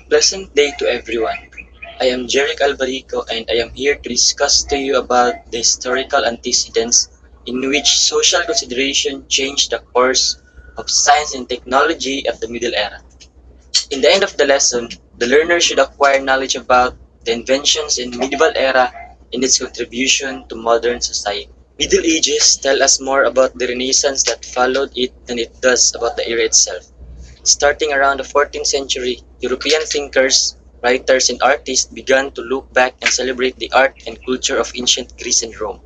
Pleasant day to everyone. I am Jeric Albarico and I am here to discuss to you about the historical antecedents in which social consideration changed the course of science and technology of the Middle Era. In the end of the lesson, the learner should acquire knowledge about the inventions in medieval era and its contribution to modern society. Middle Ages tell us more about the Renaissance that followed it than it does about the era itself. Starting around the 14th century, European thinkers, writers, and artists began to look back and celebrate the art and culture of ancient Greece and Rome.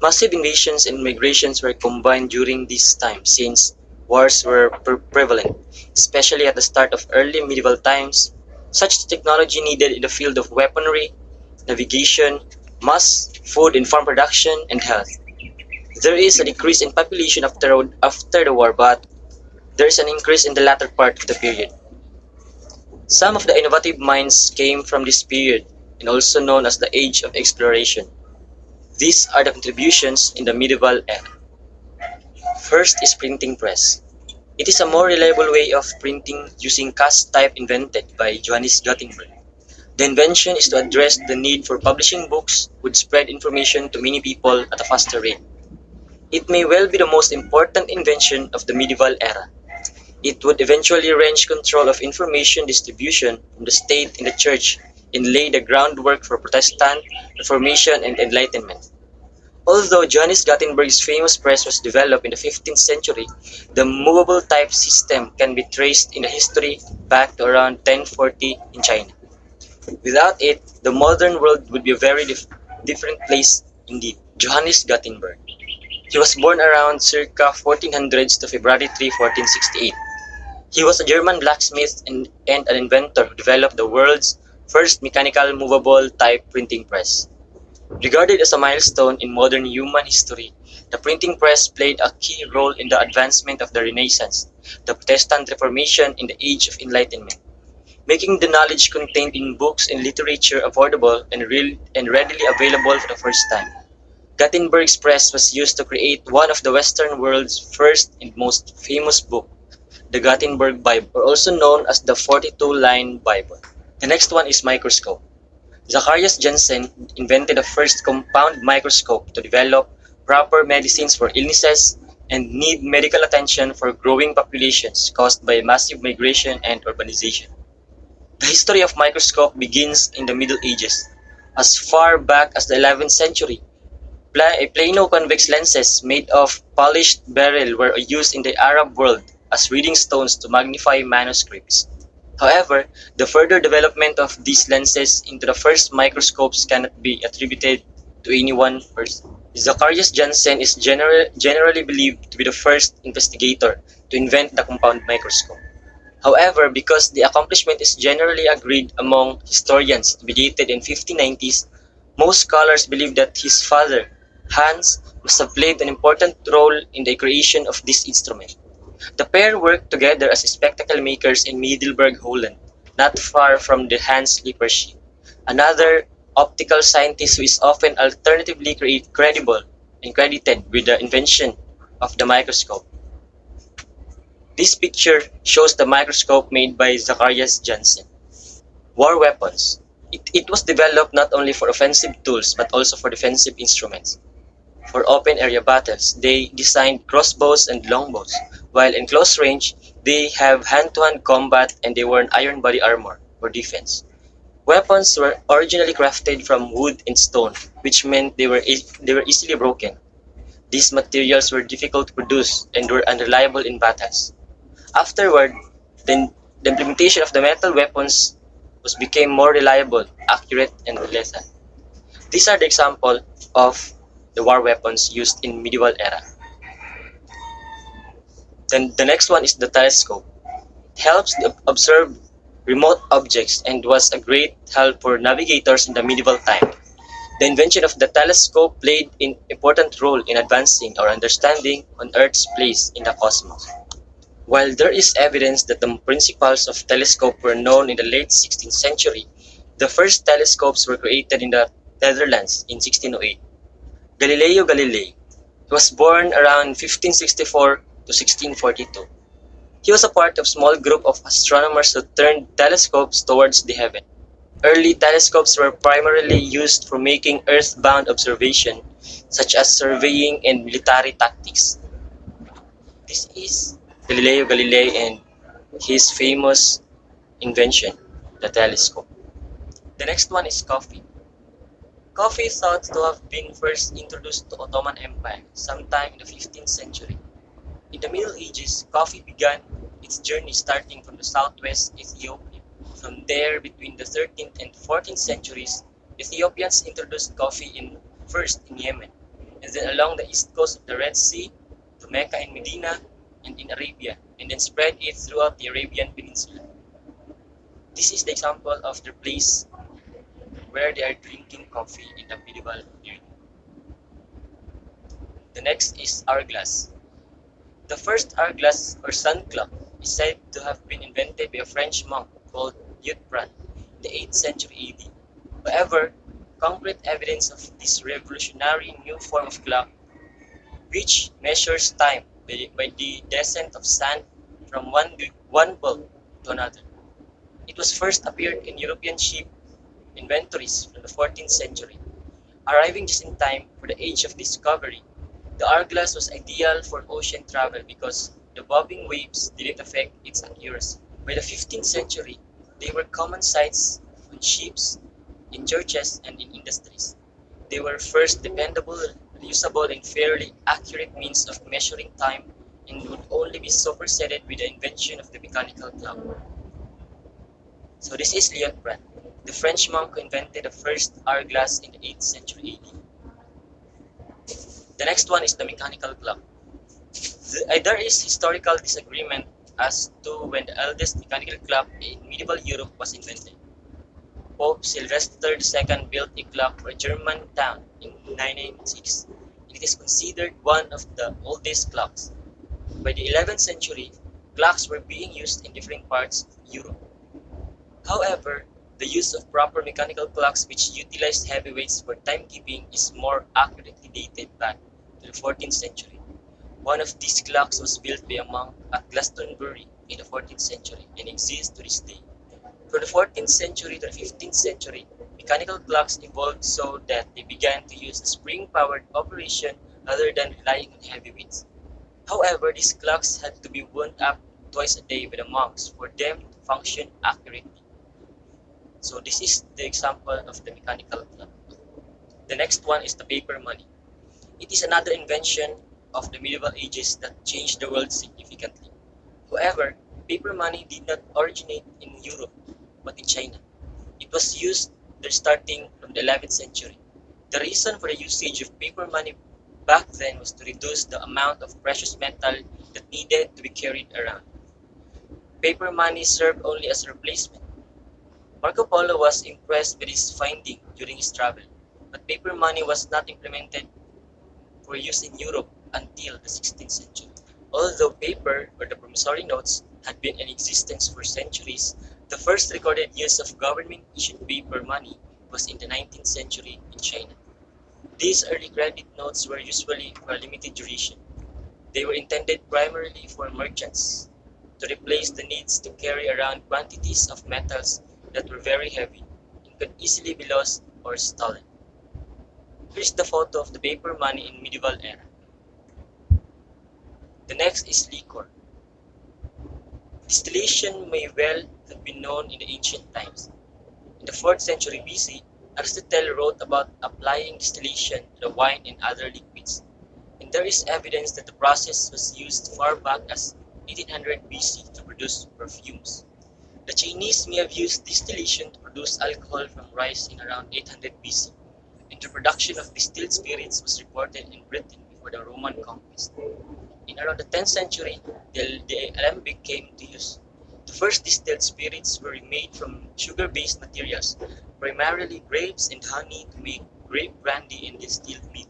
Massive invasions and migrations were combined during this time since wars were prevalent, especially at the start of early medieval times. Such technology needed in the field of weaponry, navigation, mass, food and farm production, and health. There is a decrease in population after the war, but there is an increase in the latter part of the period. Some of the innovative minds came from this period and also known as the Age of Exploration. These are the contributions in the medieval era. First is printing press. It is a more reliable way of printing using cast type invented by Johannes Gutenberg. The invention is to address the need for publishing books would spread information to many people at a faster rate. It may well be the most important invention of the medieval era. It would eventually wrench control of information distribution from the state and the church and lay the groundwork for Protestant Reformation and Enlightenment. Although Johannes Gutenberg's famous press was developed in the 15th century, the movable type system can be traced in the history back to around 1040 in China. Without it, the modern world would be a very different place indeed. Johannes Gutenberg. He was born around circa 1400s to February 3, 1468. He was a German blacksmith and an inventor who developed the world's first mechanical movable type printing press. Regarded as a milestone in modern human history, the printing press played a key role in the advancement of the Renaissance, the Protestant Reformation, and the Age of Enlightenment, making the knowledge contained in books and literature affordable and readily available for the first time. Gutenberg's press was used to create one of the Western world's first and most famous books, the Gutenberg Bible, or also known as the 42-line Bible. The next one is microscope. Zacharias Janssen invented the first compound microscope to develop proper medicines for illnesses and need medical attention for growing populations caused by massive migration and urbanization. The history of microscope begins in the Middle Ages. As far back as the 11th century, plano-convex lenses made of polished beryl were used in the Arab world as reading stones to magnify manuscripts. However, the further development of these lenses into the first microscopes cannot be attributed to any one person. Zacharias Janssen is generally believed to be the first investigator to invent the compound microscope. However, because the accomplishment is generally agreed among historians to be dated in 1590s, most scholars believe that his father, Hans, must have played an important role in the creation of this instrument. The pair worked together as spectacle makers in Middelburg, Holland, not far from the Hans Lippershey, another optical scientist who is often alternatively credible and credited with the invention of the microscope. This picture shows the microscope made by Zacharias Janssen. War weapons. It was developed not only for offensive tools but also for defensive instruments. For open area battles, they designed crossbows and longbows, while in close range, they have hand-to-hand combat and they wore an iron body armor for defense. Weapons were originally crafted from wood and stone, which meant they were easily broken. These materials were difficult to produce and were unreliable in battles. Afterward, the implementation of the metal weapons became more reliable, accurate, and lethal. These are the example of the war weapons used in medieval era. Then the next one is the telescope. It helps observe remote objects and was a great help for navigators in the medieval time. The invention of the telescope played an important role in advancing our understanding on Earth's place in the cosmos. While there is evidence that the principles of telescope were known in the late 16th century, the first telescopes were created in the Netherlands in 1608. Galileo Galilei. He was born around 1564 to 1642. He was a part of a small group of astronomers who turned telescopes towards the heaven. Early telescopes were primarily used for making earthbound observation, such as surveying and military tactics. This is Galileo Galilei and his famous invention, the telescope. The next one is coffee. Coffee thought to have been first introduced to Ottoman Empire sometime in the 15th century. In the Middle Ages, coffee began its journey starting from the southwest Ethiopia. From there, between the 13th and 14th centuries, Ethiopians introduced coffee first in Yemen, and then along the east coast of the Red Sea, to Mecca and Medina, and in Arabia, and then spread it throughout the Arabian Peninsula. This is the example of the place where they are drinking coffee in the medieval period. The next is hourglass. The first hourglass or sun clock is said to have been invented by a French monk called Liutprand in the 8th century AD. However, concrete evidence of this revolutionary new form of clock, which measures time by the descent of sand from one bulb to another. It was first appeared in European ship inventories from the 14th century. Arriving just in time for the age of discovery, the hourglass was ideal for ocean travel because the bobbing waves didn't affect its accuracy. By the 15th century, they were common sights on ships, in churches, and in industries. They were first dependable, reusable, and fairly accurate means of measuring time and would only be superseded with the invention of the mechanical clock. So this is Leon Brand, the French monk who invented the first hourglass in the 8th century AD. The next one is the mechanical clock. There is historical disagreement as to when the earliest mechanical clock in medieval Europe was invented. Pope Sylvester II built a clock for a German town in 996, and it is considered one of the oldest clocks. By the 11th century, clocks were being used in different parts of Europe. However, the use of proper mechanical clocks which utilized heavy weights for timekeeping is more accurately dated back to the 14th century. One of these clocks was built by a monk at Glastonbury in the 14th century and exists to this day. From the 14th century to the 15th century, mechanical clocks evolved so that they began to use a spring-powered operation rather than relying on heavy weights. However, these clocks had to be wound up twice a day by the monks for them to function accurately. So this is the example of the mechanical clock. The next one is the paper money. It is another invention of the medieval ages that changed the world significantly. However, paper money did not originate in Europe, but in China. It was used there starting from the 11th century. The reason for the usage of paper money back then was to reduce the amount of precious metal that needed to be carried around. Paper money served only as a replacement. Marco Polo was impressed with his finding during his travel, but paper money was not implemented for use in Europe until the 16th century. Although paper, or the promissory notes, had been in existence for centuries, the first recorded use of government-issued paper money was in the 19th century in China. These early credit notes were usually for a limited duration. They were intended primarily for merchants to replace the needs to carry around quantities of metals that were very heavy and could easily be lost or stolen. Here's the photo of the paper money in medieval era. The next is liquor. Distillation may well have been known in the ancient times. In the 4th century BC, Aristotle wrote about applying distillation to the wine and other liquids, and there is evidence that the process was used far back as 1800 BC to produce perfumes. The Chinese may have used distillation to produce alcohol from rice in around 800 BC, and the production of distilled spirits was reported in Britain before the Roman conquest. In around the 10th century, the alembic came into use. The first distilled spirits were made from sugar-based materials, primarily grapes and honey, to make grape brandy and distilled mead.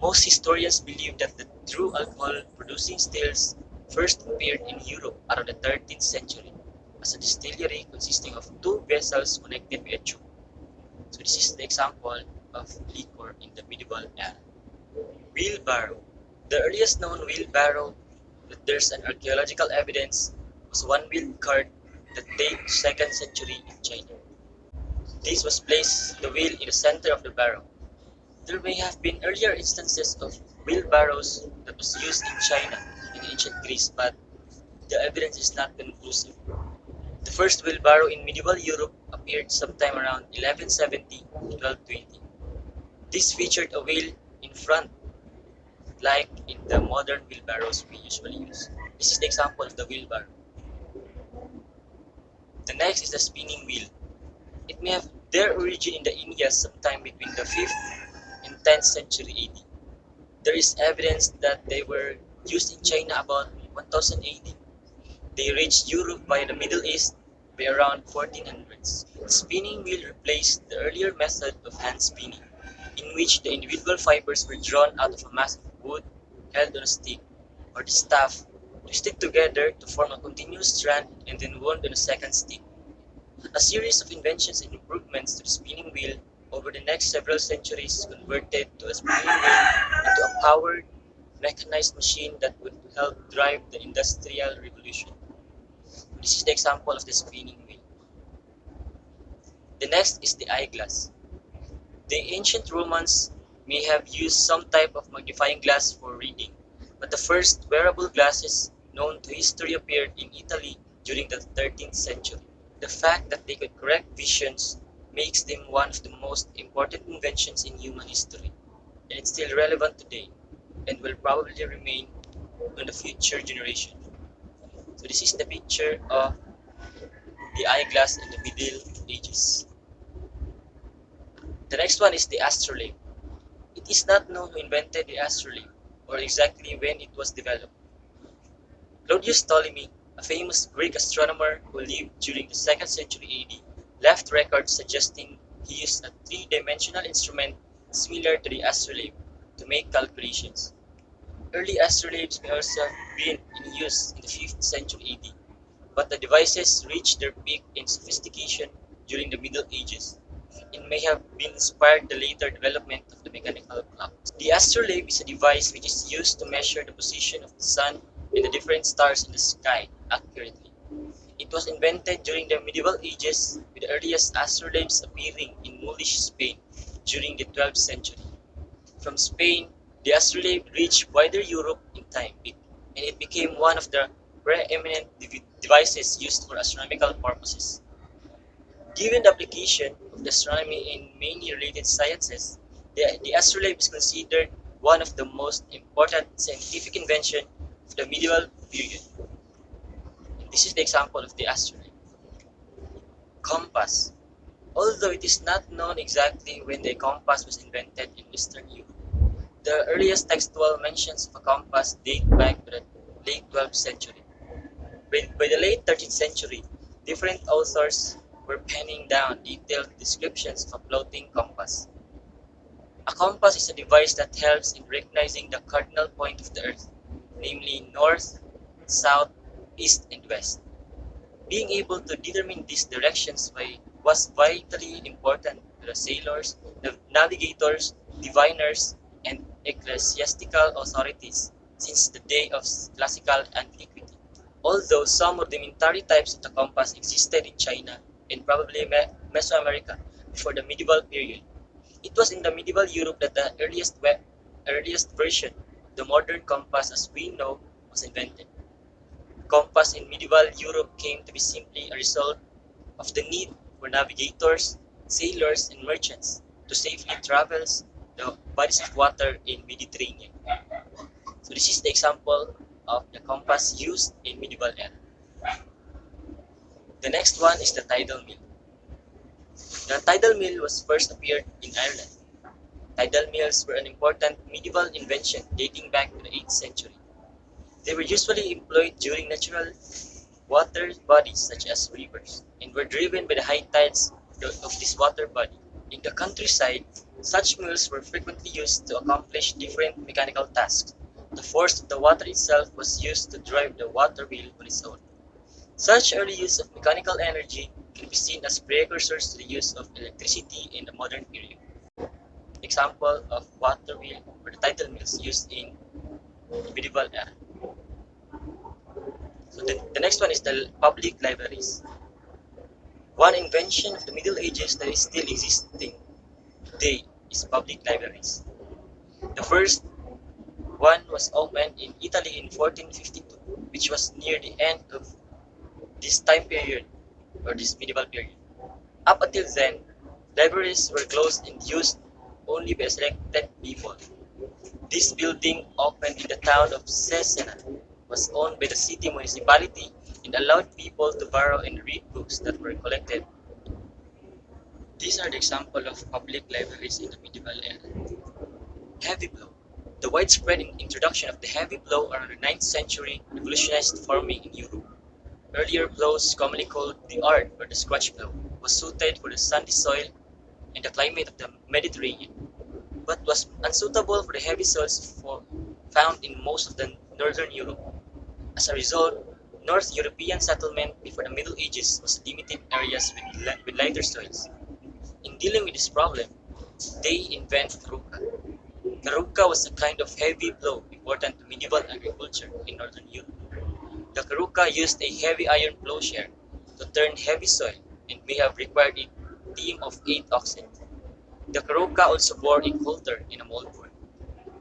Most historians believe that the true alcohol-producing stills first appeared in Europe around the 13th century as a distillery consisting of two vessels connected by a tube. So this is the example of liquor in the medieval era. Wheelbarrow. The earliest known wheelbarrow that there's an archaeological evidence was one-wheeled cart that date 2nd century in China. This was placed the wheel in the center of the barrow. There may have been earlier instances of wheelbarrows that was used in China and ancient Greece, but the evidence is not conclusive. The first wheelbarrow in medieval Europe appeared sometime around 1170 to 1220. This featured a wheel in front, like in the modern wheelbarrows we usually use. This is the example of the wheelbarrow. The next is the spinning wheel. It may have their origin in the India sometime between the 5th and 10th century AD. There is evidence that they were used in China about 1000 AD. They reached Europe via the Middle East by around 1400s. The spinning wheel replaced the earlier method of hand spinning, in which the individual fibers were drawn out of a mass of wood held on a stick or the staff, twisted together to form a continuous strand and then wound on a second stick. A series of inventions and improvements to the spinning wheel over the next several centuries converted to a spinning wheel into a powered, mechanized machine that would help drive the Industrial Revolution. This is the example of the spinning wheel. The next is the eyeglass. The ancient Romans may have used some type of magnifying glass for reading, but the first wearable glasses known to history appeared in Italy during the 13th century. The fact that they could correct visions makes them one of the most important inventions in human history, and it's still relevant today and will probably remain in the future generation. So this is the picture of the eyeglass in the Middle Ages. The next one is the astrolabe. It is not known who invented the astrolabe or exactly when it was developed. Claudius Ptolemy, a famous Greek astronomer who lived during the 2nd century AD, left records suggesting he used a three-dimensional instrument similar to the astrolabe to make calculations. Early astrolabes may also have been in use in the 5th century AD, but the devices reached their peak in sophistication during the Middle Ages and may have been inspired the later development of the mechanical clock. The astrolabe is a device which is used to measure the position of the sun and the different stars in the sky accurately. It was invented during the medieval ages, with the earliest astrolabes appearing in Moorish Spain during the 12th century. From Spain, the astrolabe reached wider Europe in time, and it became one of the preeminent devices used for astronomical purposes. Given the application of astronomy in many related sciences, the astrolabe is considered one of the most important scientific inventions of the medieval period. This is the example of the astrolabe. Compass. Although it is not known exactly when the compass was invented in Western Europe, the earliest textual mentions of a compass date back to the late 12th century. By the late 13th century, different authors were penning down detailed descriptions of a floating compass. A compass is a device that helps in recognizing the cardinal point of the Earth, namely north, south, east, and west. Being able to determine these directions was vitally important to the sailors, the navigators, diviners, and ecclesiastical authorities since the day of classical antiquity. Although some rudimentary types of the compass existed in China and probably Mesoamerica before the medieval period, it was in the medieval Europe that the earliest version of the modern compass as we know was invented. The compass in medieval Europe came to be simply a result of the need for navigators, sailors, and merchants to safely travel the bodies of water in Mediterranean. So this is the example of the compass used in medieval era. The next one is the tidal mill. The tidal mill was first appeared in Ireland. Tidal mills were an important medieval invention dating back to the 8th century. They were usually employed during natural water bodies such as rivers and were driven by the high tides of this water body. In the countryside, such mills were frequently used to accomplish different mechanical tasks. The force of the water itself was used to drive the water wheel on its own. Such early use of mechanical energy can be seen as precursors to the use of electricity in the modern period. Example of water wheel or the tidal mills used in the medieval era. So the next one is the public libraries. One invention of the Middle Ages that is still existing today is public libraries. The first one was opened in Italy in 1452, which was near the end of this time period or this medieval period. Up until then, libraries were closed and used only by selected people. This building, opened in the town of Cesena, was owned by the city municipality and allowed people to borrow and read books that were collected. These are the example of public libraries in the medieval era. Heavy blow. The widespread introduction of the heavy blow around the 9th century revolutionized farming in Europe. Earlier blows, commonly called the art or the scratch blow, was suited for the sandy soil and the climate of the Mediterranean, but was unsuitable for the heavy soils found in most of the northern Europe. As a result, North European settlement before the Middle Ages was limited areas with lighter soils. In dealing with this problem, they invented ruka. The ruka was a kind of heavy plough important to medieval agriculture in northern Europe. The karuka used a heavy iron plowshare to turn heavy soil and may have required a team of 8 oxen. The karuka also bore a coulter and a moldboard.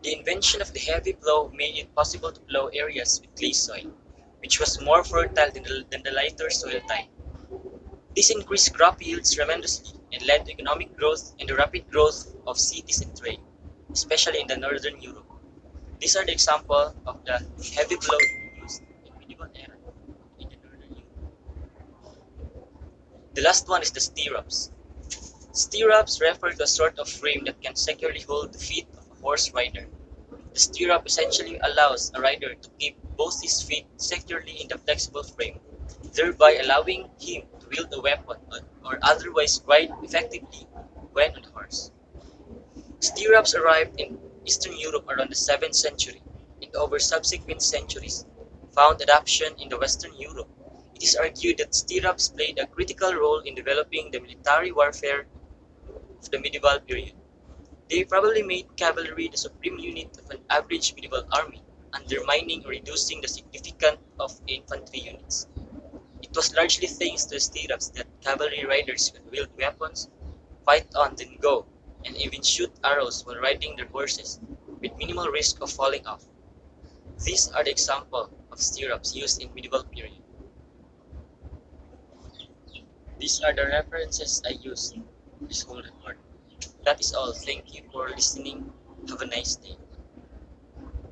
The invention of the heavy plough made it possible to plough areas with clay soil, which was more fertile than the lighter soil type. This increased crop yields tremendously and led to economic growth and the rapid growth of cities and trade, especially in the northern Europe. These are the example of the heavy plough used in medieval era in the northern Europe. The last one is the stirrups. Stirrups refer to a sort of frame that can securely hold the feet of a horse rider. The stirrup essentially allows a rider to keep both his feet securely in the flexible frame, thereby allowing him to wield a weapon or otherwise ride effectively when on a horse. Stirrups arrived in Eastern Europe around the 7th century, and over subsequent centuries found adoption in the Western Europe. It is argued that stirrups played a critical role in developing the military warfare of the medieval period. They probably made cavalry the supreme unit of an average medieval army, undermining or reducing the significance of infantry units. It was largely thanks to the stirrups that cavalry riders could wield weapons, fight on then go, and even shoot arrows while riding their horses, with minimal risk of falling off. These are the example of stirrups used in medieval period. These are the references I used in this whole report. That is all. Thank you for listening. Have a nice day.